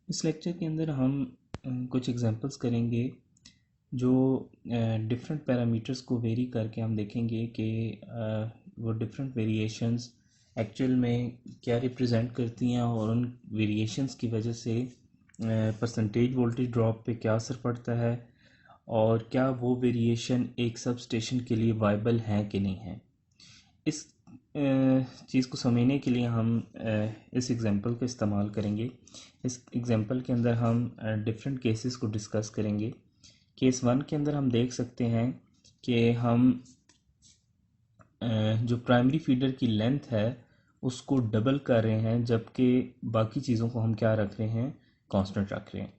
इस लेक्चर के अंदर हम कुछ एग्जांपल्स करेंगे जो डिफरेंट पैरामीटर्स को वेरी करके हम देखेंगे कि वो डिफरेंट वेरिएशंस एक्चुअल में क्या रिप्रेजेंट करती हैं और उन वेरिएशंस की वजह से परसेंटेज वोल्टेज ड्रॉप पे क्या असर पड़ता है और क्या वो वेरिएशन एक सब स्टेशन के लिए वाइबल हैं कि नहीं है। इस चीज़ को समझने के लिए हम इस एग्ज़ाम्पल का इस्तेमाल करेंगे। इस एग्ज़ाम्पल के अंदर हम डिफरेंट केसेस को डिस्कस करेंगे। केस 1 के अंदर हम देख सकते हैं कि हम जो प्राइमरी फीडर की लेंथ है उसको डबल कर रहे हैं, जबकि बाकी चीज़ों को हम क्या रख रहे हैं, कांस्टेंट रख रहे हैं।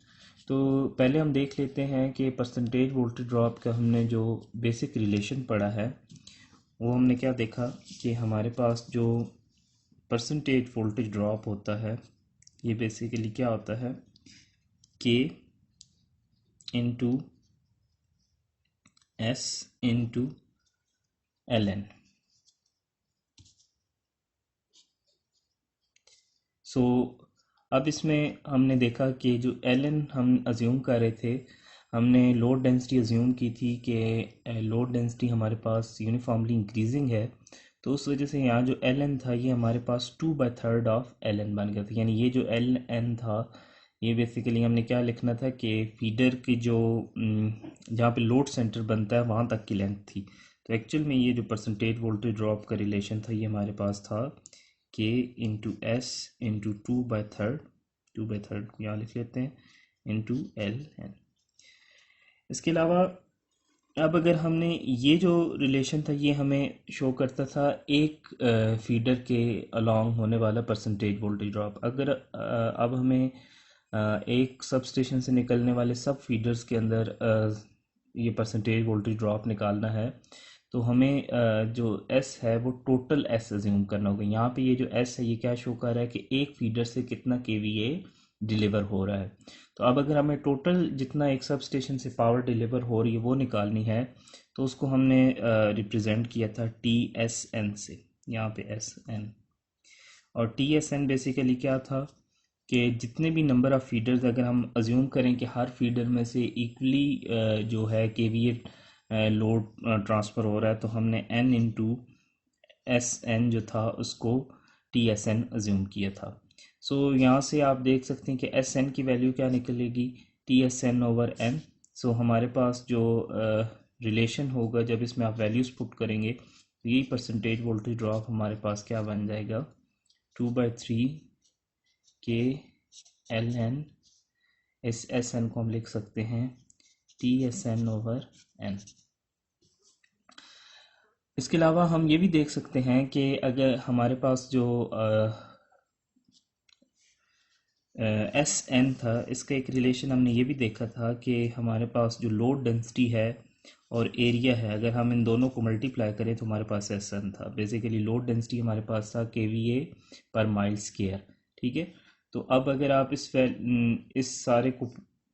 तो पहले हम देख लेते हैं कि परसेंटेज वोल्टेज ड्रॉप का हमने जो बेसिक रिलेशन पढ़ा है वो हमने क्या देखा कि हमारे पास जो परसेंटेज वोल्टेज ड्रॉप होता है ये बेसिकली क्या होता है, K into S into L N. So अब इसमें हमने देखा कि जो एल एन हम अज्यूम कर रहे थे, हमने लोड डेंसिटी अज्यूम की थी कि लोड डेंसिटी हमारे पास यूनिफॉर्मली इंक्रीजिंग है, तो उस वजह से यहाँ जो एल एन था ये हमारे पास 2/3 ऑफ एल एन बन गया था। यानी ये जो एल एन था ये बेसिकली हमने क्या लिखना था कि फीडर की जो जहाँ पे लोड सेंटर बनता है वहाँ तक की लेंथ थी। तो एक्चुअल में ये जो परसेंटेज वोल्टेज ड्रॉप का रिलेशन था ये हमारे पास था के इंटू एस इंटू 2/3 को यहाँ लिख लेते हैं इंटू एल एन। इसके अलावा अब अगर हमने ये जो रिलेशन था ये हमें शो करता था एक फीडर के अलोंग होने वाला परसेंटेज वोल्टेज ड्रॉप। अगर अब हमें एक सब स्टेशन से निकलने वाले सब फीडर्स के अंदर ये परसेंटेज वोल्टेज ड्रॉप निकालना है तो हमें जो एस है वो टोटल एस अज्यूम करना होगा। यहाँ पे ये जो एस है ये क्या शो कर रहा है कि एक फीडर से कितना केवीए डिलीवर हो रहा है। तो अब अगर हमें टोटल जितना एक सब स्टेशन से पावर डिलीवर हो रही है वो निकालनी है तो उसको हमने रिप्रेजेंट किया था टी एस एन से, यहाँ पे एस एन। और टी एस एन बेसिकली क्या था कि जितने भी नंबर ऑफ़ फीडर्स अगर हम अज्यूम करें कि हर फीडर में से इक्वली जो है केवीए लोड ट्रांसफ़र हो रहा है, तो हमने एन इंटू एस एन जो था उसको टी एस एन अज्यूम किया था। सो यहाँ से आप देख सकते हैं कि एस एन की वैल्यू क्या निकलेगी, T S N over N. So हमारे पास जो रिलेशन होगा जब इसमें आप वैल्यूज़ पुट करेंगे तो यही परसेंटेज वोल्टेज ड्रॉप हमारे पास क्या बन जाएगा, 2/3 के एल एन। इस एस एन को हम लिख सकते हैं T S N over N. इसके अलावा हम ये भी देख सकते हैं कि अगर हमारे पास जो एस एन था इसका एक रिलेशन हमने ये भी देखा था कि हमारे पास जो लोड डेंसिटी है और एरिया है अगर हम इन दोनों को मल्टीप्लाई करें तो हमारे पास एस एन था। बेसिकली लोड डेंसिटी हमारे पास था केवीए पर माइल स्क्वायर। ठीक है, तो अब अगर आप इस सारे को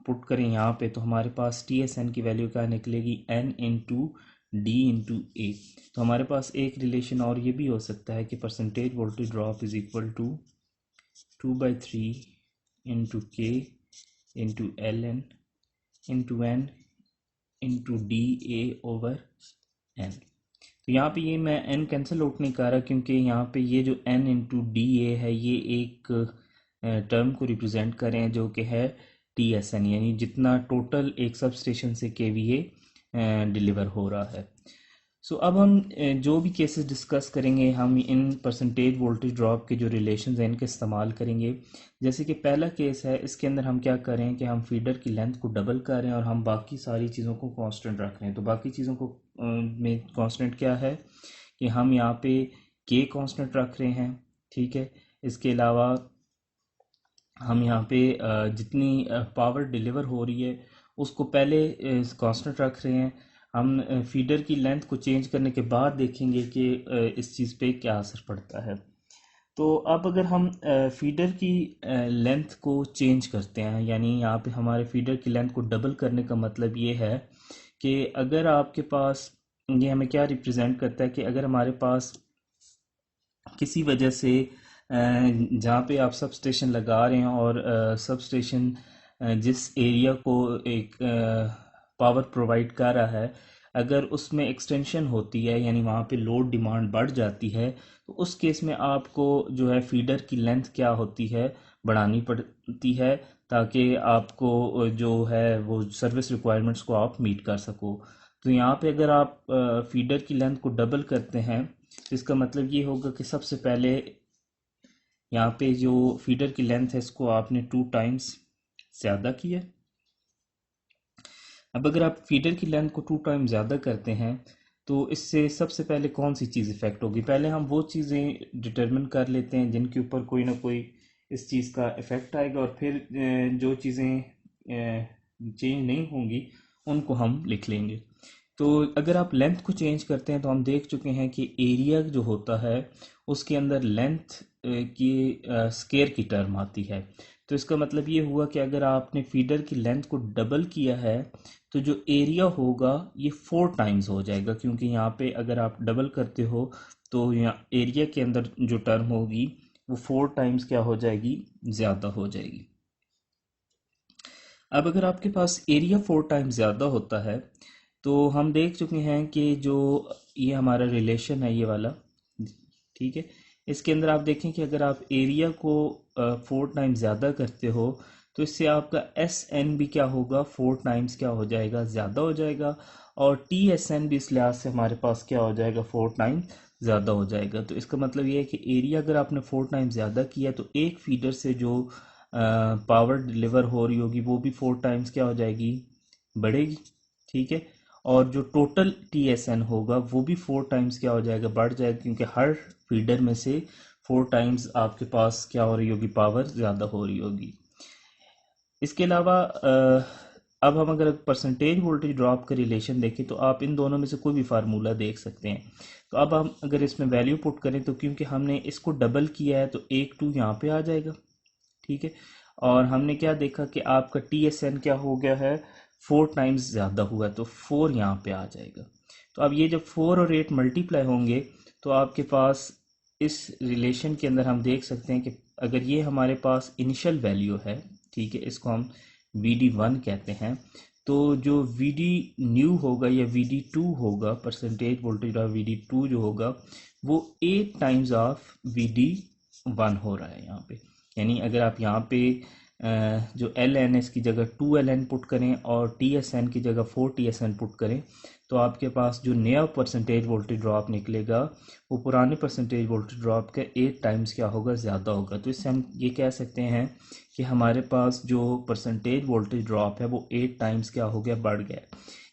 पुट करें यहाँ पे तो हमारे पास टी एस एन की वैल्यू क्या निकलेगी, एन इंटू डी इंटू ए। तो हमारे पास एक रिलेशन और ये भी हो सकता है कि percentage voltage drop is equal to 2/3 into के into L N into N into D A over N. तो यहाँ पे ये मैं एन कैंसिल आउट नहीं कर रहा क्योंकि यहाँ पे ये जो एन इंटू डी ए है ये एक टर्म को रिप्रेजेंट कर रहे हैं जो कि है टी एस एन, यानी जितना टोटल एक सब स्टेशन से के वी ए डिलीवर हो रहा है। सो अब हम जो भी केसेस डिस्कस करेंगे हम इन परसेंटेज वोल्टेज ड्रॉप के जो रिलेशंस हैं इनका इस्तेमाल करेंगे। जैसे कि पहला केस है, इसके अंदर हम क्या करें कि हम फीडर की लेंथ को डबल कर रहे हैं और हम बाकी सारी चीज़ों को कांस्टेंट रख रहे हैं। तो बाकी चीज़ों को में कांस्टेंट क्या है कि हम यहाँ पे के कांस्टेंट रख रहे हैं। ठीक है, इसके अलावा हम यहाँ पे जितनी पावर डिलीवर हो रही है उसको पहले कांस्टेंट रख रहे हैं। हम फीडर की लेंथ को चेंज करने के बाद देखेंगे कि इस चीज़ पे क्या असर पड़ता है। तो अब अगर हम फीडर की लेंथ को चेंज करते हैं, यानी यहाँ पे हमारे फीडर की लेंथ को डबल करने का मतलब ये है कि अगर आपके पास, ये हमें क्या रिप्रेजेंट करता है कि अगर हमारे पास किसी वजह से जहाँ पे आप सब स्टेशन लगा रहे हैं और सब स्टेशन जिस एरिया को एक पावर प्रोवाइड कर रहा है, अगर उसमें एक्सटेंशन होती है यानी वहाँ पे लोड डिमांड बढ़ जाती है, तो उस केस में आपको जो है फीडर की लेंथ क्या होती है, बढ़ानी पड़ती है, ताकि आपको जो है वो सर्विस रिक्वायरमेंट्स को आप मीट कर सको। तो यहाँ पे अगर आप फीडर की लेंथ को डबल करते हैं, तो इसका मतलब ये होगा कि सबसे पहले यहाँ पे जो फीडर की लेंथ है इसको आपने 2 टाइम्स ज़्यादा किया। अब अगर आप फीडर की लेंथ को 2 टाइम ज़्यादा करते हैं, तो इससे सबसे पहले कौन सी चीज़ इफ़ेक्ट होगी? पहले हम वो चीज़ें डिटरमिन कर लेते हैं जिनके ऊपर कोई ना कोई इस चीज़ का इफ़ेक्ट आएगा, और फिर जो चीज़ें चेंज नहीं होंगी उनको हम लिख लेंगे। तो अगर आप लेंथ को चेंज करते हैं, तो हम देख चुके हैं कि एरिया जो होता है उसके अंदर लेंथ की स्केयर की टर्म आती है। तो इसका मतलब ये हुआ कि अगर आपने फीडर की लेंथ को डबल किया है, तो जो एरिया होगा ये 4 टाइम्स हो जाएगा, क्योंकि यहाँ पे अगर आप डबल करते हो तो यहाँ एरिया के अंदर जो टर्म होगी वो 4 टाइम्स क्या हो जाएगी, ज़्यादा हो जाएगी। अब अगर आपके पास एरिया 4 टाइम्स ज़्यादा होता है, तो हम देख चुके हैं कि जो ये हमारा रिलेशन है ये वाला, ठीक है, इसके अंदर आप देखें कि अगर आप एरिया को 4 टाइम्स ज़्यादा करते हो, तो इससे आपका एस एन भी क्या होगा, 4 टाइम्स क्या हो जाएगा, ज़्यादा हो जाएगा, और टी एस एन भी इस लिहाज से हमारे पास क्या हो जाएगा, 4 टाइम्स ज़्यादा हो जाएगा। तो इसका मतलब ये है कि एरिया अगर आपने 4 टाइम्स ज़्यादा किया, तो एक फीडर से जो पावर डिलीवर हो रही होगी वो भी 4 टाइम्स क्या हो जाएगी, बढ़ेगी, ठीक है। और जो टोटल टी एस एन होगा वो भी 4 टाइम्स क्या हो जाएगा, बढ़ जाएगा, क्योंकि हर फीडर में से 4 टाइम्स आपके पास क्या हो रही होगी, पावर ज़्यादा हो रही होगी। इसके अलावा अब हम अगर परसेंटेज वोल्टेज ड्रॉप का रिलेशन देखें, तो आप इन दोनों में से कोई भी फार्मूला देख सकते हैं। तो अब हम अगर इसमें वैल्यू पुट करें, तो क्योंकि हमने इसको डबल किया है तो 1 2 यहाँ पे आ जाएगा, ठीक है। और हमने क्या देखा कि आपका टी एस एन क्या हो गया है, 4 टाइम्स ज़्यादा हुआ है, तो 4 यहाँ पे आ जाएगा। तो अब ये जब 4 और 8 मल्टीप्लाई होंगे, तो आपके पास इस रिलेशन के अंदर हम देख सकते हैं कि अगर ये हमारे पास इनिशियल वैल्यू है, ठीक है, इसको हम VD1 कहते हैं, तो जो VD न्यू होगा या VD2 होगा, परसेंटेज वोल्टेज ऑफ VD2 जो होगा, वो 8 टाइम्स ऑफ VD1 हो रहा है यहाँ पे। यानी अगर आप यहाँ पे जो एल एन एस की जगह 2 LN पुट करें और TSN की जगह 4 TSN पुट करें, तो आपके पास जो नया परसेंटेज वोल्टेज ड्रॉप निकलेगा वो पुराने परसेंटेज वोल्टेज ड्रॉप के 8 टाइम्स क्या होगा, ज़्यादा होगा। तो इससे हम ये कह सकते हैं कि हमारे पास जो परसेंटेज वोल्टेज ड्रॉप है वो 8 टाइम्स क्या हो गया, बढ़ गया।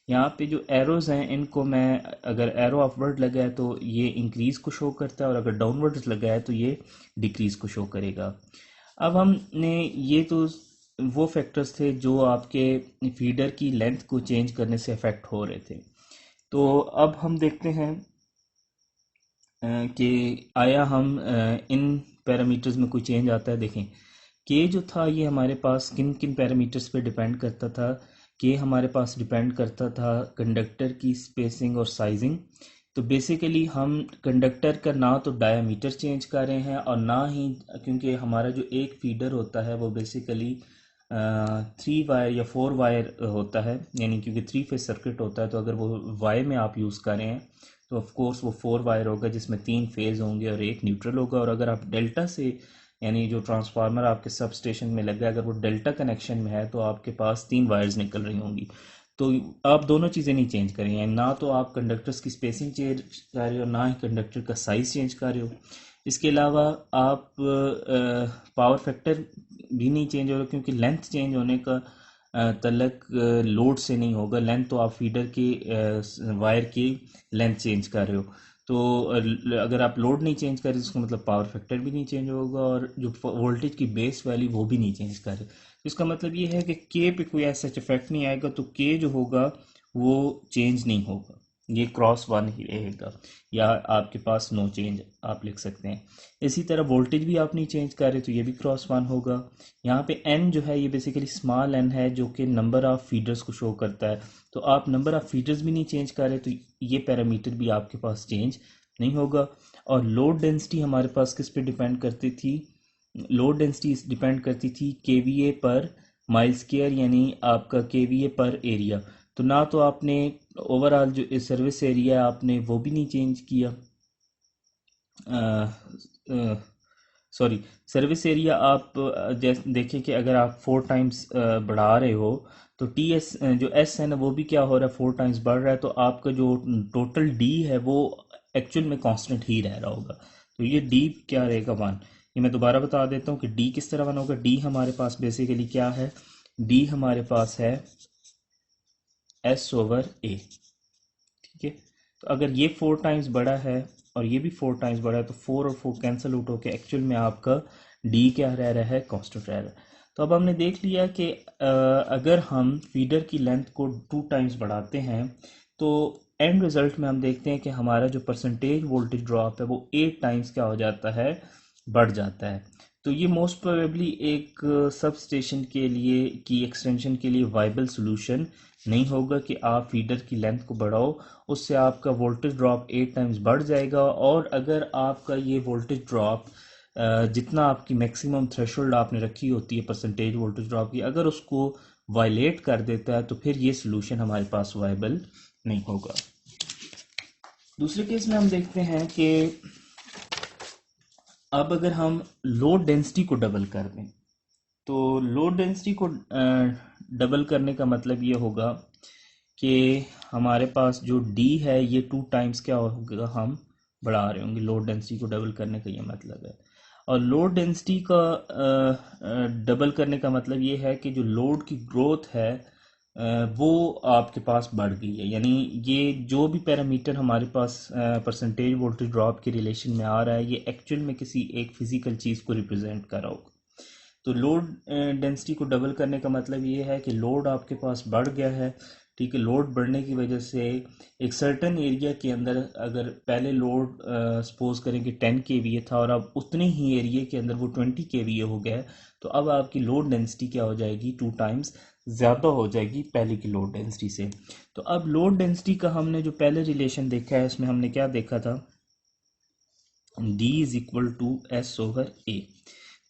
यहाँ पे जो एरोज हैं इनको मैं, अगर एरो अपवर्ड लगा है तो ये इंक्रीज़ को शो करता है, और अगर डाउनवर्ड लगा है तो ये डिक्रीज़ को शो करेगा। अब हमने ये तो वो फैक्टर्स थे जो आपके फीडर की लेंथ को चेंज करने से अफेक्ट हो रहे थे। तो अब हम देखते हैं कि आया हम इन पैरामीटर्स में कोई चेंज आता है। देखें के जो था ये हमारे पास किन किन पैरामीटर्स पे डिपेंड करता था। के हमारे पास डिपेंड करता था कंडक्टर की स्पेसिंग और साइजिंग। तो बेसिकली हम कंडक्टर का ना तो डायामीटर चेंज कर रहे हैं और ना ही, क्योंकि हमारा जो एक फीडर होता है वो बेसिकली 3 वायर या 4 वायर होता है, यानी क्योंकि 3 फेज सर्किट होता है, तो अगर वो वाई में आप यूज़ कर रहे हैं तो ऑफ कोर्स वो 4 वायर होगा जिसमें 3 फेज होंगे और एक न्यूट्रल होगा। और अगर आप डेल्टा से, यानी जो ट्रांसफार्मर आपके सब स्टेशन में लगा है, अगर वो डेल्टा कनेक्शन में है तो आपके पास 3 वायर्स निकल रही होंगी। तो आप दोनों चीज़ें नहीं चेंज करेंगे, ना तो आप कंडक्टर्स की स्पेसिंग चेंज कर रहे हो, ना ही कंडक्टर का साइज़ चेंज कर रहे हो। इसके अलावा आप पावर फैक्टर भी नहीं चेंज हो रहा, क्योंकि लेंथ चेंज होने का तलक लोड से नहीं होगा। लेंथ तो आप फीडर की वायर की लेंथ चेंज कर रहे हो। तो अगर आप लोड नहीं चेंज कर रहे, इसका मतलब पावर फैक्टर भी नहीं चेंज होगा, और जो वोल्टेज की बेस वैल्यू वो भी नहीं चेंज कर रहे। तो इसका मतलब ये है कि के पे कोई ऐसा इफेक्ट नहीं आएगा, तो के जो होगा वो चेंज नहीं होगा, ये क्रॉस 1 ही रहेगा, या आपके पास नो चेंज आप लिख सकते हैं। इसी तरह वोल्टेज भी आप नहीं चेंज कर रहे तो ये भी क्रॉस 1 होगा। यहाँ पे एन जो है ये बेसिकली स्मॉल एन है जो कि नंबर ऑफ फीडर्स को शो करता है। तो आप नंबर ऑफ फीडर्स भी नहीं चेंज कर रहे तो ये पैरामीटर भी आपके पास चेंज नहीं होगा। और लोड डेंसिटी हमारे पास किस पे डिपेंड करती थी? लोड डेंसिटी डिपेंड करती थी केवीए पर माइल स्क्वायर, यानी आपका केवीए पर एरिया। तो ना तो आपने ओवरऑल जो सर्विस एरिया है आपने वो भी नहीं चेंज किया, सॉरी, सर्विस एरिया आप जैसे देखें कि अगर आप 4 टाइम्स बढ़ा रहे हो तो टी एस जो एस है ना वो भी क्या हो रहा है, 4 टाइम्स बढ़ रहा है, तो आपका जो टोटल डी है वो एक्चुअल में कांस्टेंट ही रह रहा होगा। तो ये डी क्या रहेगा, 1। ये मैं दोबारा बता देता हूँ कि डी किस तरह 1 होगा। डी हमारे पास बेसिकली क्या है, डी हमारे पास है S/A, ठीक है। तो अगर ये 4 टाइम्स बड़ा है और ये भी 4 टाइम्स बड़ा है तो 4 और 4 कैंसिल आउट होकर एक्चुअल में आपका डी क्या रह रहा है, कांस्टेंट रह रहा है। तो अब हमने देख लिया कि अगर हम फीडर की लेंथ को 2 टाइम्स बढ़ाते हैं तो एंड रिजल्ट में हम देखते हैं कि हमारा जो परसेंटेज वोल्टेज ड्रॉप है वो 8 टाइम्स क्या हो जाता है, बढ़ जाता है। तो ये मोस्ट प्रोबेबली एक सब स्टेशन के लिए की एक्सटेंशन के लिए वाइबल सोल्यूशन नहीं होगा कि आप फीडर की लेंथ को बढ़ाओ, उससे आपका वोल्टेज ड्रॉप 8 टाइम्स बढ़ जाएगा। और अगर आपका ये वोल्टेज ड्रॉप जितना आपकी मैक्सिमम थ्रेशोल्ड आपने रखी होती है परसेंटेज वोल्टेज ड्रॉप की, अगर उसको वायलेट कर देता है तो फिर ये सोल्यूशन हमारे पास वायबल नहीं होगा। दूसरे केस में हम देखते हैं कि अब अगर हम लोड डेंसिटी को डबल कर दें तो लोड डेंसिटी को डबल करने का मतलब ये होगा कि हमारे पास जो D है ये 2 टाइम्स क्या होगा, हम बढ़ा रहे होंगे। लोड डेंसिटी को डबल करने का ये मतलब है। और लोड डेंसिटी का डबल करने का मतलब ये है कि जो लोड की ग्रोथ है वो आपके पास बढ़ गई है। यानी ये जो भी पैरामीटर हमारे पास परसेंटेज वोल्टेज ड्रॉप के रिलेशन में आ रहा है ये एक्चुअल में किसी एक फिजिकल चीज़ को रिप्रेजेंट कर रहा होगा। तो लोड डेंसिटी को डबल करने का मतलब ये है कि लोड आपके पास बढ़ गया है, ठीक है। लोड बढ़ने की वजह से एक सर्टेन एरिया के अंदर अगर पहले लोड सपोज करें कि 10 kVA था और अब उतने ही एरिया के अंदर वो 20 kVA हो गया है, तो अब आपकी लोड डेंसिटी क्या हो जाएगी, 2 टाइम्स ज़्यादा हो जाएगी पहले की लोड डेंसिटी से। तो अब लोड डेंसिटी का हमने जो पहले रिलेशन देखा है उसमें हमने क्या देखा था, D is equal to S/A।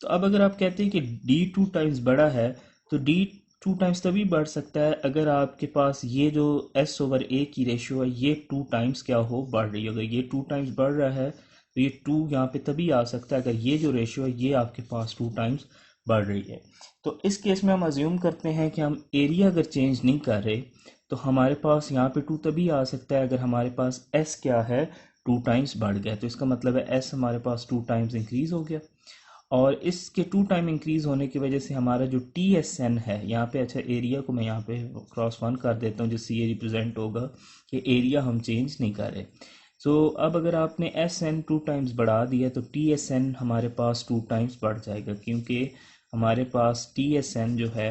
तो अब अगर आप कहते हैं कि D 2 टाइम्स बड़ा है तो D 2 टाइम्स तभी बढ़ सकता है अगर आपके पास ये जो S/A की रेशियो है ये 2 टाइम्स क्या हो, बढ़ रही है। अगर ये 2 टाइम्स बढ़ रहा है तो ये 2 यहाँ पे तभी आ सकता है अगर ये जो रेशियो है ये आपके पास 2 टाइम्स बढ़ रही है। तो इस केस में हम अज्यूम करते हैं कि हम एरिया अगर चेंज नहीं कर रहे तो हमारे पास यहाँ पे 2 तभी आ सकता है अगर हमारे पास S क्या है, 2 टाइम्स बढ़ गया। तो इसका मतलब है S हमारे पास 2 टाइम्स इंक्रीज हो गया। और इसके 2 टाइम इंक्रीज होने की वजह से हमारा जो TSN है यहाँ पे, अच्छा एरिया को मैं यहाँ पे क्रॉस 1 कर देता हूँ जिससे ये रिप्रेजेंट होगा कि एरिया हम चेंज नहीं कर रहे। सो अब अगर आपने SN 2 टाइम्स बढ़ा दिया तो TSN हमारे पास 2 टाइम्स बढ़ जाएगा, क्योंकि हमारे पास TSN जो है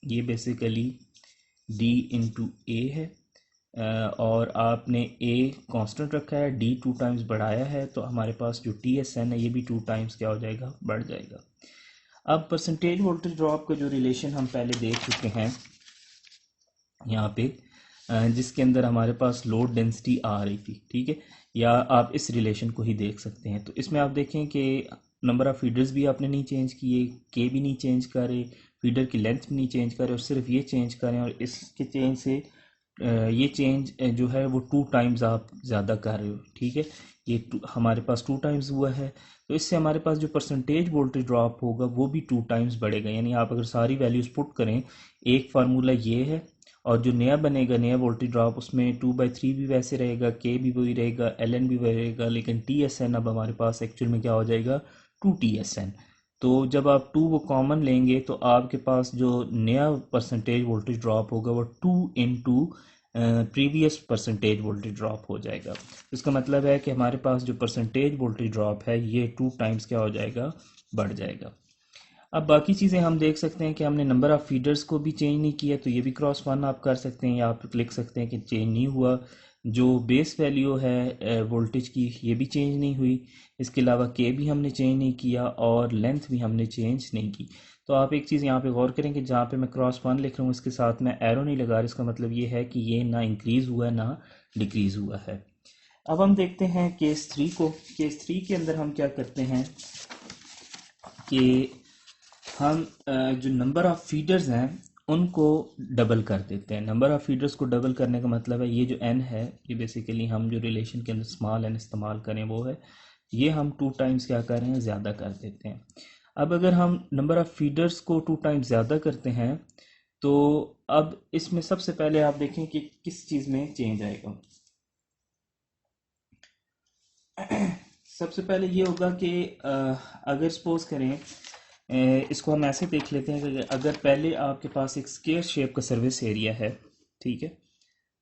ये बेसिकली D इंटू A है। और आपने A कांस्टेंट रखा है, D 2 टाइम्स बढ़ाया है, तो हमारे पास जो TSN है ये भी 2 टाइम्स क्या हो जाएगा, बढ़ जाएगा। अब परसेंटेज वोल्टेज ड्रॉप का जो रिलेशन हम पहले देख चुके हैं यहाँ पे, जिसके अंदर हमारे पास लोड डेंसिटी आ रही थी, ठीक है, या आप इस रिलेशन को ही देख सकते हैं। तो इसमें आप देखें कि नंबर ऑफ़ फीडर्स भी आपने नहीं चेंज किए, के भी नहीं चेंज करे, फीडर की लेंथ भी नहीं चेंज करे, और सिर्फ ये चेंज करें और इसके चेंज से ये चेंज जो है वो 2 टाइम्स आप ज़्यादा कर रहे हो, ठीक है। ये हमारे पास 2 टाइम्स हुआ है, तो इससे हमारे पास जो परसेंटेज वोल्टेज ड्रॉप होगा वो भी 2 टाइम्स बढ़ेगा। यानी आप अगर सारी वैल्यूज़ पुट करें, एक फार्मूला ये है और जो नया बनेगा नया वोल्टेज ड्रॉप उसमें 2/3 भी वैसे रहेगा, के भी वही रहेगा, LN भी वही रहेगा, लेकिन TSN अब हमारे पास एक्चुअल में क्या हो जाएगा, 2 TSN। तो जब आप 2 वो कॉमन लेंगे तो आपके पास जो नया परसेंटेज वोल्टेज ड्रॉप होगा वो 2 into previous percentage voltage drop हो जाएगा। इसका मतलब है कि हमारे पास जो परसेंटेज वोल्टेज ड्रॉप है ये 2 टाइम्स क्या हो जाएगा, बढ़ जाएगा। अब बाकी चीज़ें हम देख सकते हैं कि हमने नंबर ऑफ़ फीडर्स को भी चेंज नहीं किया, तो ये भी क्रॉस 1 आप कर सकते हैं या आप लिख सकते हैं कि चेंज नहीं हुआ। जो बेस वैल्यू है वोल्टेज की ये भी चेंज नहीं हुई। इसके अलावा के भी हमने चेंज नहीं किया और लेंथ भी हमने चेंज नहीं की। तो आप एक चीज़ यहाँ पे गौर करें कि जहाँ पे मैं क्रॉस 1 लिख रहा हूँ इसके साथ मैं एरो नहीं लगा रहा, इसका मतलब ये है कि ये ना इंक्रीज़ हुआ है ना डिक्रीज़ हुआ है। अब हम देखते हैं केस 3 को। केस 3 के अंदर हम क्या करते हैं कि हम जो नंबर ऑफ़ फीडर्स हैं उनको डबल कर देते हैं। नंबर ऑफ़ फीडर्स को डबल करने का मतलब है ये जो n है, ये बेसिकली हम जो रिलेशन के अंदर स्मॉल n इस्तेमाल करें वो है, ये हम 2 टाइम्स क्या कर रहे हैं, ज़्यादा कर देते हैं। अब अगर हम नंबर ऑफ़ फीडर्स को 2 टाइम्स ज़्यादा करते हैं तो अब इसमें सबसे पहले आप देखें कि किस चीज़ में चेंज आएगा। सबसे पहले ये होगा कि अगर सपोज करें, इसको हम ऐसे देख लेते हैं कि अगर पहले आपके पास एक स्क्वायर शेप का सर्विस एरिया है, ठीक है,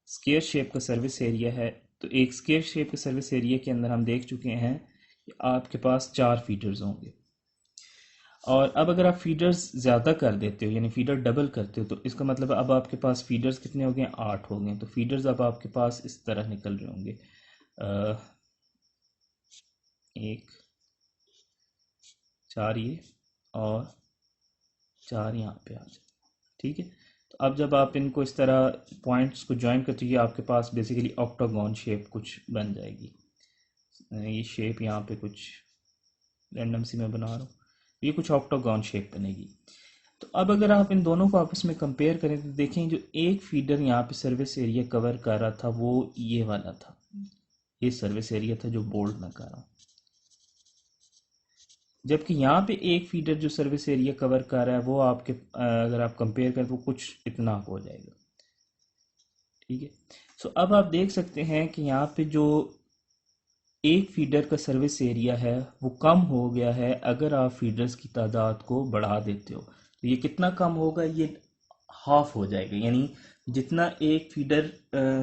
स्क्वायर शेप का सर्विस एरिया है, तो एक स्क्वायर शेप के सर्विस एरिया के अंदर हम देख चुके हैं कि आपके पास 4 फीडर्स होंगे। और अब अगर आप फीडर्स ज़्यादा कर देते हो, यानी फीडर डबल करते हो, तो इसका मतलब अब आपके पास फीडर्स कितने हो गए, 8 हो गए। तो फीडर्स अब आपके पास इस तरह निकल रहे होंगे, एक, 4 ये और 4 यहाँ पे आ जाए, ठीक है। तो अब जब आप इनको इस तरह पॉइंट्स को ज्वाइन करते हो, ये आपके पास बेसिकली ऑक्टागोन शेप कुछ बन जाएगी। ये शेप यहाँ पे कुछ रैंडम सी मैं बना रहा हूँ, ये कुछ ऑक्टागोन शेप बनेगी। तो अब अगर आप इन दोनों को आपस में कंपेयर करें तो देखें जो एक फीडर यहाँ पे सर्विस एरिया कवर कर रहा था वो ये वाला था, ये सर्विस एरिया था जो बोल्ड में कर रहा हूँ, जबकि यहाँ पे एक फीडर जो सर्विस एरिया कवर कर रहा है वो आपके अगर आप कंपेयर करें तो कुछ इतना हो जाएगा, ठीक है। सो अब आप देख सकते हैं कि यहाँ पे जो एक फीडर का सर्विस एरिया है वो कम हो गया है अगर आप फीडर्स की तादाद को बढ़ा देते हो। तो ये कितना कम होगा, ये हाफ हो जाएगा, यानी जितना एक फीडर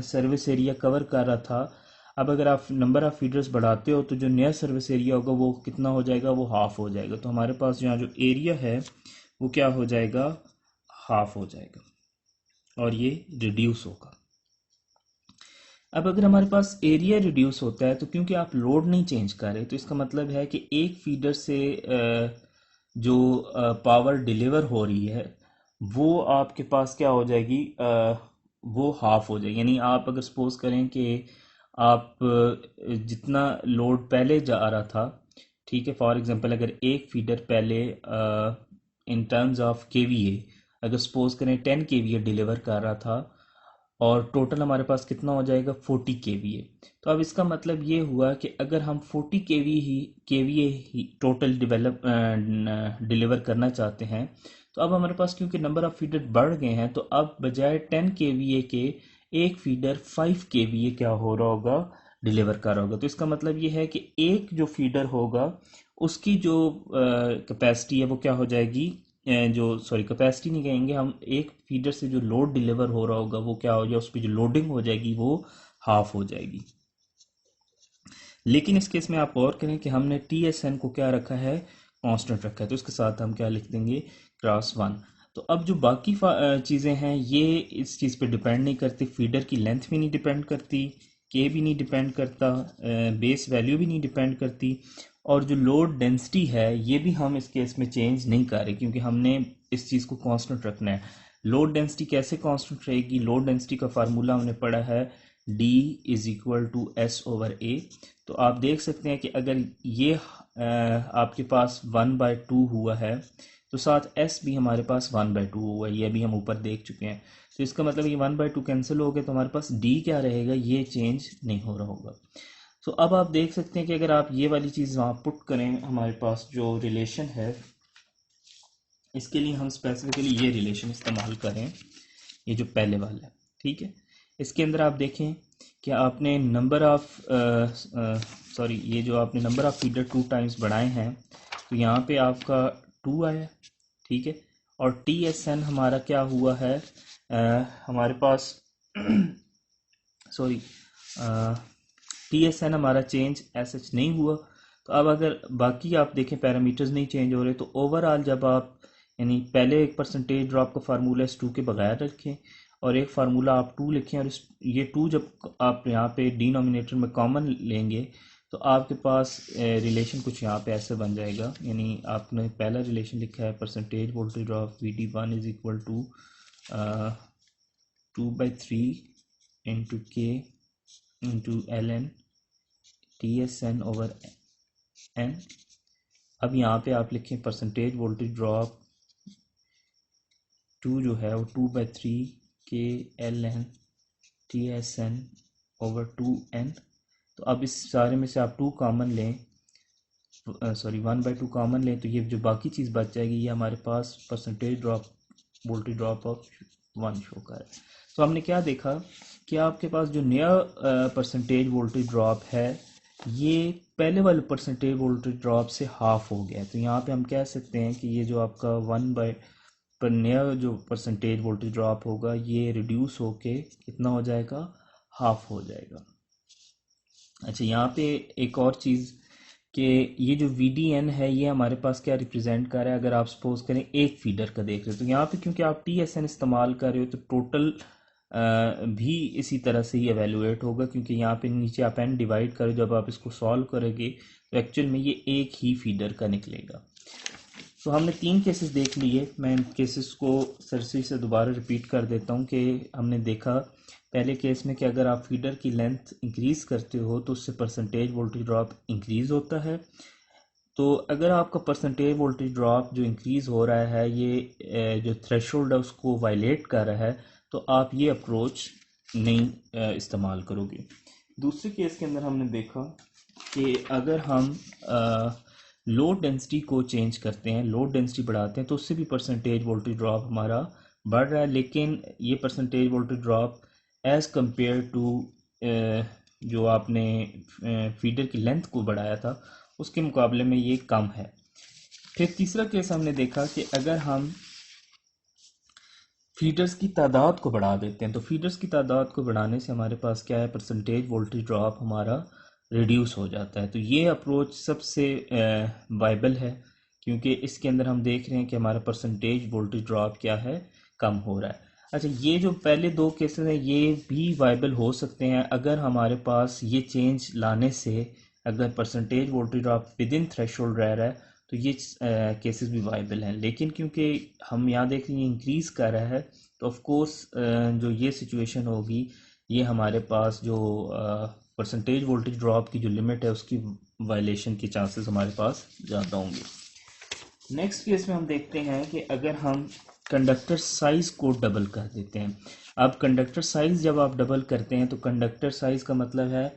सर्विस एरिया कवर कर रहा था, अब अगर आप नंबर ऑफ फीडर्स बढ़ाते हो तो जो नया सर्विस एरिया होगा वो कितना हो जाएगा, वो हाफ हो जाएगा। तो हमारे पास यहाँ जो एरिया है वो क्या हो जाएगा, हाफ हो जाएगा और ये रिड्यूस होगा। अब अगर हमारे पास एरिया रिड्यूस होता है तो क्योंकि आप लोड नहीं चेंज कर रहे, तो इसका मतलब है कि एक फीडर से जो पावर डिलीवर हो रही है वो आपके पास क्या हो जाएगी, वो हाफ हो जाएगी। यानी आप अगर सपोज करें कि आप जितना लोड पहले जा रहा था, ठीक है, फॉर एग्जांपल अगर एक फीडर पहले इन टर्म्स ऑफ केवीए अगर सपोज करें 10 केवीए डिलीवर कर रहा था और टोटल हमारे पास कितना हो जाएगा 40 केवीए। तो अब इसका मतलब ये हुआ कि अगर हम 40 केवीए ही टोटल डिलीवर करना चाहते हैं तो अब हमारे पास क्योंकि नंबर ऑफ फीडर बढ़ गए हैं तो अब बजाय 10 केवीए के एक फीडर 5 केवीए क्या हो रहा होगा, डिलीवर कर रहा होगा। तो इसका मतलब ये है कि एक जो फीडर होगा उसकी जो कैपेसिटी है वो क्या हो जाएगी, जो सॉरी कैपेसिटी नहीं कहेंगे हम, एक फीडर से जो लोड डिलीवर हो रहा होगा वो क्या हो जाएगा, उस पर जो लोडिंग हो जाएगी वो हाफ हो जाएगी। लेकिन इस केस में आप और करें कि हमने टी एस एन को क्या रखा है, कांस्टेंट रखा है, तो इसके साथ हम क्या लिख देंगे, क्रॉस 1। तो अब जो बाकी चीज़ें हैं ये इस चीज़ पे डिपेंड नहीं करती, फीडर की लेंथ भी नहीं डिपेंड करती, के भी नहीं डिपेंड करता, बेस वैल्यू भी नहीं डिपेंड करती, और जो लोड डेंसिटी है ये भी हम इस केस में चेंज नहीं कर रहे क्योंकि हमने इस चीज़ को कांस्टेंट रखना है। लोड डेंसिटी कैसे कांस्टेंट रहेगी, लोड डेंसिटी का फार्मूला हमने पढ़ा है D is equal to S over A. तो आप देख सकते हैं कि अगर ये आपके पास 1/2 हुआ है तो साथ S भी हमारे पास 1/2 हुआ है, ये अभी हम ऊपर देख चुके हैं। तो इसका मतलब ये 1/2 कैंसिल हो गया तो हमारे पास D क्या रहेगा, ये चेंज नहीं हो रहा होगा। तो अब आप देख सकते हैं कि अगर आप ये वाली चीज़ वहाँ पुट करें, हमारे पास जो रिलेशन है इसके लिए हम स्पेसिफिकली ये रिलेशन इस्तेमाल करें, ये जो पहले वाला है, ठीक है। इसके अंदर आप देखें कि आपने नंबर ऑफ सॉरी ये जो आपने नंबर ऑफ फीडर 2 टाइम्स बढ़ाए हैं तो यहाँ पे आपका 2 आया, ठीक है। और टी एस एन हमारा क्या हुआ है, हमारे पास सॉरी टी एस एन हमारा चेंज ऐसा नहीं हुआ। तो अब अगर बाकी आप देखें पैरामीटर्स नहीं चेंज हो रहे तो ओवरऑल जब आप यानी पहले एक परसेंटेज ड्रॉप का फार्मूला इस 2 के बगैर रखें और एक फार्मूला आप 2 लिखें और इस ये 2 जब आप यहाँ पे डिनोमिनेटर में कॉमन लेंगे तो आपके पास रिलेशन कुछ यहाँ पे ऐसे बन जाएगा। यानी आपने पहला रिलेशन लिखा है percentage voltage drop VD1 is equal to 2/3 into के इंटू एल एन TSN/N। अब यहाँ पे आप लिखें परसेंटेज वोल्टेज ड्रॉप 2 जो है वो 2/3 KLN TSN/2N। तो अब इस सारे में से आप 2 कॉमन लें, सॉरी 1/2 कॉमन लें, तो ये जो बाकी चीज़ बच जाएगी ये हमारे पास percentage drop voltage drop of 1 show कर है। तो हमने क्या देखा कि आपके पास जो नया परसेंटेज वोल्टेज ड्रॉप है ये पहले वाले परसेंटेज वोल्टेज ड्रॉप से हाफ हो गया है। तो यहाँ पे हम कह सकते हैं कि ये जो आपका 1 पर नया जो परसेंटेज वोल्टेज ड्रॉप होगा ये रिड्यूस होके कितना हो जाएगा, हाफ हो जाएगा। अच्छा, यहाँ पे एक और चीज़ कि ये जो VDN है ये हमारे पास क्या रिप्रेजेंट कर रहा है। अगर आप सपोज करें एक फीडर का देख रहे हो तो यहाँ पे क्योंकि आप TSN इस्तेमाल कर रहे हो तो टोटल भी इसी तरह से ही एवेलुएट होगा, क्योंकि यहाँ पे नीचे आप n डिवाइड करो, जब आप इसको सॉल्व करोगे तो एक्चुअल में ये एक ही फीडर का निकलेगा। तो हमने 3 केसेस देख लिए। मैं इन केसेस को सरसी से दोबारा रिपीट कर देता हूँ कि हमने देखा पहले केस में कि अगर आप फीडर की लेंथ इंक्रीज़ करते हो तो उससे परसेंटेज वोल्टेज ड्रॉप इंक्रीज़ होता है। तो अगर आपका परसेंटेज वोल्टेज ड्रॉप जो इंक्रीज़ हो रहा है ये जो थ्रेशोल्ड है उसको वायलेट कर रहा है, तो आप ये अप्रोच नहीं इस्तेमाल करोगे। दूसरे केस के अंदर हमने देखा कि अगर हम लोड डेंसिटी को चेंज करते हैं, लोड डेंसिटी बढ़ाते हैं, तो उससे भी परसेंटेज वोल्टेज ड्रॉप हमारा बढ़ रहा है, लेकिन ये percentage voltage drop as compare to जो आपने फीडर की लेंथ को बढ़ाया था उसके मुकाबले में ये कम है। फिर तीसरा केस हमने देखा कि अगर हम फीडर्स की तादाद को बढ़ा देते हैं, तो फीडर्स की तादाद को बढ़ाने से हमारे पास क्या है, परसेंटेज वोल्टेज ड्रॉप हमारा रिड्यूस हो जाता है। तो ये अप्रोच सबसे वाइबल है, क्योंकि इसके अंदर हम देख रहे हैं कि हमारा परसेंटेज वोल्टेज ड्रॉप क्या है, कम हो रहा है। अच्छा, ये जो पहले 2 केसेस हैं ये भी वाइबल हो सकते हैं अगर हमारे पास ये चेंज लाने से अगर percentage voltage drop with in threshold रह रहा है तो ये केसेस भी वाइबल हैं। लेकिन क्योंकि हम यहाँ देख रहे हैं इंक्रीज़ कर रहा है तो ऑफ कोर्स जो ये सिचुएशन होगी ये हमारे पास जो परसेंटेज वोल्टेज ड्रॉप की जो लिमिट है उसकी वायलेशन के चांसेस हमारे पास ज़्यादा होंगे। नेक्स्ट केस में हम देखते हैं कि अगर हम कंडक्टर साइज़ को डबल कर देते हैं। अब कंडक्टर साइज़ जब आप डबल करते हैं तो कंडक्टर साइज़ का मतलब है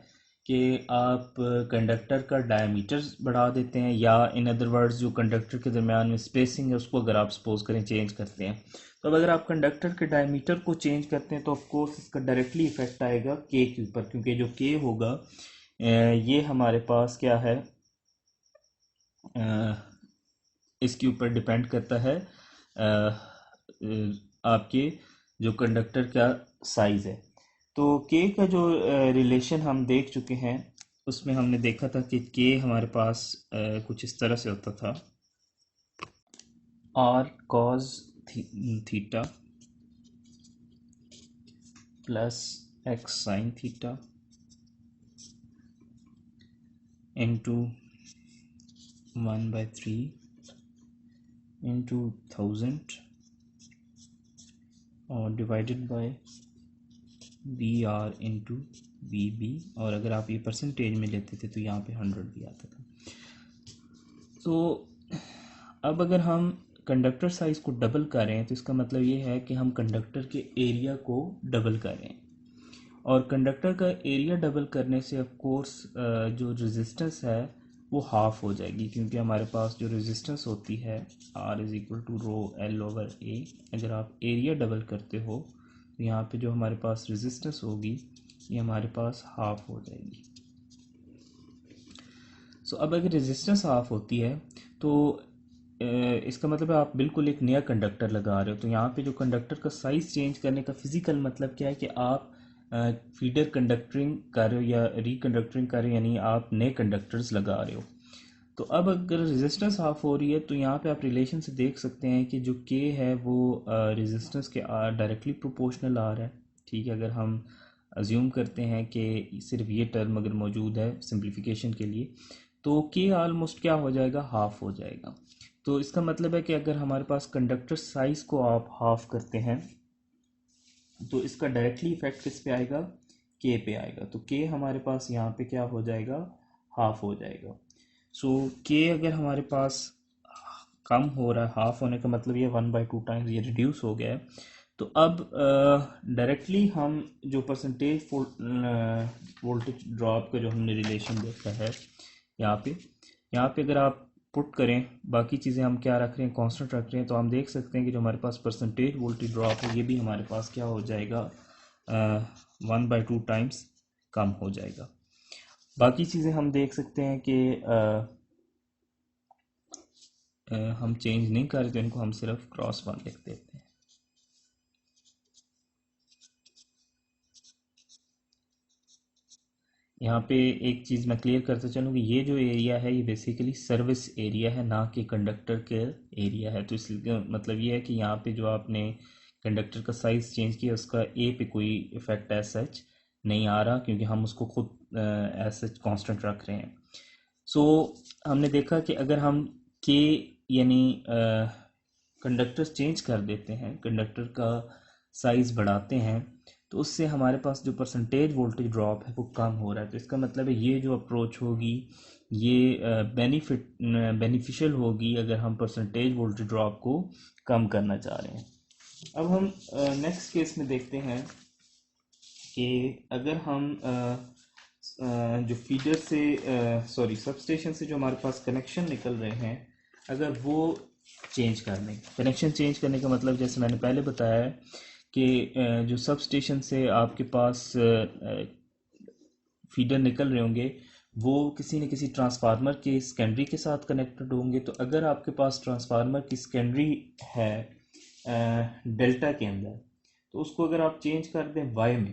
कि आप कंडक्टर का डायमीटर बढ़ा देते हैं, या इन अदर वर्ड्स जो कंडक्टर के दरमियान में स्पेसिंग है उसको अगर आप सपोज करें चेंज करते हैं। तो अब अगर आप कंडक्टर के डायमीटर को चेंज करते हैं तो ऑफ कोर्स इसका डायरेक्टली इफेक्ट आएगा के के ऊपर, क्योंकि जो के होगा ये हमारे पास क्या है, इसके ऊपर डिपेंड करता है आपके जो कंडक्टर का साइज़ है। तो के का जो रिलेशन हम देख चुके हैं उसमें हमने देखा था कि के हमारे पास कुछ इस तरह से होता था, R cos theta plus X sine theta into 1/3 into 1000 और divided by BR into BB, और अगर आप ये परसेंटेज में लेते थे तो यहाँ पे 100 भी आता था। तो अब अगर हम कंडक्टर साइज़ को डबल करें तो इसका मतलब ये है कि हम कंडक्टर के एरिया को डबल करें, और कंडक्टर का एरिया डबल करने से ऑफ कोर्स जो रेजिस्टेंस है वो हाफ हो जाएगी, क्योंकि हमारे पास जो रेजिस्टेंस होती है R = ρL/A। अगर आप एरिया डबल करते हो तो यहाँ पे जो हमारे पास रेजिस्टेंस होगी ये हमारे पास हाफ हो जाएगी। सो अब अगर रेजिस्टेंस हाफ होती है तो इसका मतलब है आप बिल्कुल एक नया कंडक्टर लगा रहे हो। तो यहाँ पे जो कंडक्टर का साइज़ चेंज करने का फिज़िकल मतलब क्या है कि आप फीडर कंडक्टरिंग कर रहे हो या रिकंडक्टरिंग कर रहे हो, यानी आप नए कंडक्टर्स लगा रहे हो। तो अब अगर रेजिस्टेंस हाफ हो रही है तो यहाँ पे आप रिलेशन से देख सकते हैं कि जो के है वो रेजिस्टेंस के डायरेक्टली प्रोपोर्शनल आ रहा है। ठीक है, अगर हम अज्यूम करते हैं कि सिर्फ ये टर्म अगर मौजूद है सिंप्लीफिकेशन के लिए तो के ऑलमोस्ट क्या हो जाएगा, हाफ हो जाएगा। तो इसका मतलब है कि अगर हमारे पास कंडक्टर साइज़ को आप हाफ करते हैं तो इसका डायरेक्टली इफेक्ट किस पे आएगा, के पे आएगा। तो के हमारे पास यहाँ पे क्या हो जाएगा, हाफ हो जाएगा। सो के अगर हमारे पास कम हो रहा है, हाफ होने का मतलब ये 1/2 टाइम्स ये रिड्यूस हो गया है, तो अब डायरेक्टली हम जो परसेंटेज वोल्टेज ड्रॉप का जो हमने रिलेशन देखा है यहाँ पे अगर आप पुट करें, बाकी चीज़ें हम क्या रख रहे हैं, कांस्टेंट रख रहे हैं, तो हम देख सकते हैं कि जो हमारे पास परसेंटेज वोल्टेज ड्रॉप है ये भी हमारे पास क्या हो जाएगा, 1/2 टाइम्स कम हो जाएगा। बाकी चीज़ें हम देख सकते हैं कि हम चेंज नहीं कर रहे, तो इनको हम सिर्फ क्रॉस 1 लिख देते हैं। यहाँ पे एक चीज़ मैं क्लियर करता चलूँ कि ये जो एरिया है ये बेसिकली सर्विस एरिया है, ना कि कंडक्टर के एरिया है। तो इसलिए मतलब ये है कि यहाँ पे जो आपने कंडक्टर का साइज़ चेंज किया उसका ए पे कोई इफ़ेक्ट एज सच नहीं आ रहा, क्योंकि हम उसको खुद एज सच कांस्टेंट रख रहे हैं। सो हमने देखा कि अगर हम के यानी कंडक्टर्स चेंज कर देते हैं, कंडक्टर का साइज़ बढ़ाते हैं, तो उससे हमारे पास जो परसेंटेज वोल्टेज ड्रॉप है वो कम हो रहा है। तो इसका मतलब है ये जो अप्रोच होगी ये बेनिफिशियल होगी अगर हम परसेंटेज वोल्टेज ड्रॉप को कम करना चाह रहे हैं। अब हम नेक्स्ट केस में देखते हैं कि अगर हम जो फीडर से सॉरी सबस्टेशन से जो हमारे पास कनेक्शन निकल रहे हैं, अगर वो चेंज कर दें। कनेक्शन चेंज करने का मतलब जैसे मैंने पहले बताया है कि जो सब स्टेशन से आपके पास फीडर निकल रहे होंगे वो किसी न किसी ट्रांसफार्मर के सेकेंडरी के साथ कनेक्टेड होंगे। तो अगर आपके पास ट्रांसफार्मर की सेकेंडरी है डेल्टा के अंदर, तो उसको अगर आप चेंज कर दें वाई में,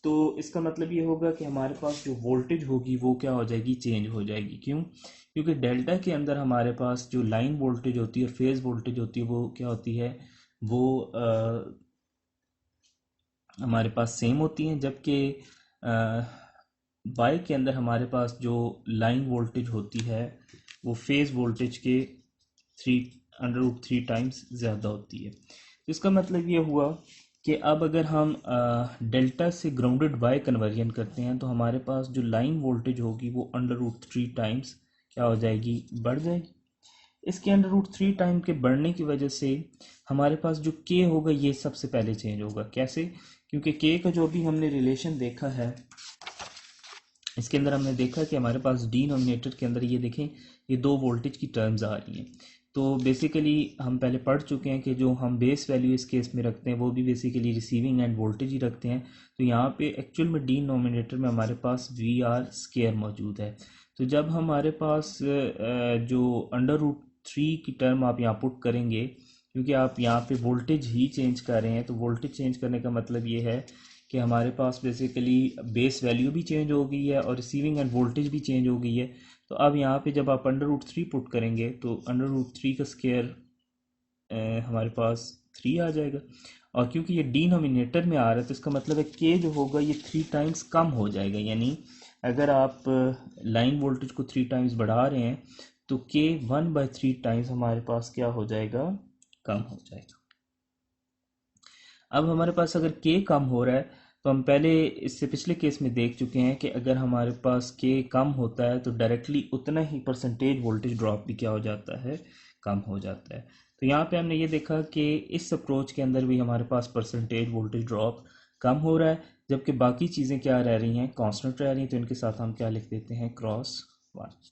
तो इसका मतलब ये होगा कि हमारे पास जो वोल्टेज होगी वो क्या हो जाएगी, चेंज हो जाएगी। क्यों? क्योंकि डेल्टा के अंदर हमारे पास जो लाइन वोल्टेज होती है और फेज वोल्टेज होती है वो क्या होती है, वो हमारे पास सेम होती हैं, जबकि वाई के अंदर हमारे पास जो लाइन वोल्टेज होती है वो फेज वोल्टेज के 3√3 टाइम्स ज़्यादा होती है। तो इसका मतलब ये हुआ कि अब अगर हम डेल्टा से ग्राउंडेड वाई कन्वर्जन करते हैं तो हमारे पास जो लाइन वोल्टेज होगी वो √3 टाइम्स क्या हो जाएगी, बढ़ जाएगी। इसके √3 टाइम के बढ़ने की वजह से हमारे पास जो के होगा ये सबसे पहले चेंज होगा। कैसे? क्योंकि के का जो भी हमने रिलेशन देखा है इसके अंदर हमने देखा कि हमारे पास डिनोमिनेटर के अंदर ये देखें ये दो वोल्टेज की टर्म्स आ रही हैं। तो बेसिकली हम पहले पढ़ चुके हैं कि जो हम बेस वैल्यू इस केस में रखते हैं वो भी बेसिकली रिसीविंग एंड वोल्टेज ही रखते हैं। तो यहाँ पे एक्चुअल में डिनोमिनेटर में हमारे पास वी आर स्केयर मौजूद है। तो जब हमारे पास जो √3 की टर्म आप यहाँ पुट करेंगे, क्योंकि आप यहाँ पे वोल्टेज ही चेंज कर रहे हैं, तो वोल्टेज चेंज करने का मतलब ये है कि हमारे पास बेसिकली बेस वैल्यू भी चेंज हो गई है और रिसीविंग एंड वोल्टेज भी चेंज हो गई है। तो अब यहाँ पे जब आप √3 पुट करेंगे तो √3 का स्केयर हमारे पास 3 आ जाएगा। और क्योंकि ये डिनोमिनेटर में आ रहा है तो इसका मतलब है के जो होगा ये 3 टाइम्स कम हो जाएगा। यानी अगर आप लाइन वोल्टेज को 3 टाइम्स बढ़ा रहे हैं तो के 1/3 टाइम्स हमारे पास क्या हो जाएगा, कम हो जाएगा। अब हमारे पास अगर के कम हो रहा है तो हम पहले इससे पिछले केस में देख चुके हैं कि अगर हमारे पास के कम होता है तो डायरेक्टली उतना ही परसेंटेज वोल्टेज ड्रॉप भी क्या हो जाता है, कम हो जाता है। तो यहाँ पे हमने ये देखा कि इस अप्रोच के अंदर भी हमारे पास परसेंटेज वोल्टेज ड्रॉप कम हो रहा है, जबकि बाकी चीज़ें क्या रह रही हैं, कांस्टेंट रह रही हैं। तो इनके साथ हम क्या लिख देते हैं, क्रॉस 1।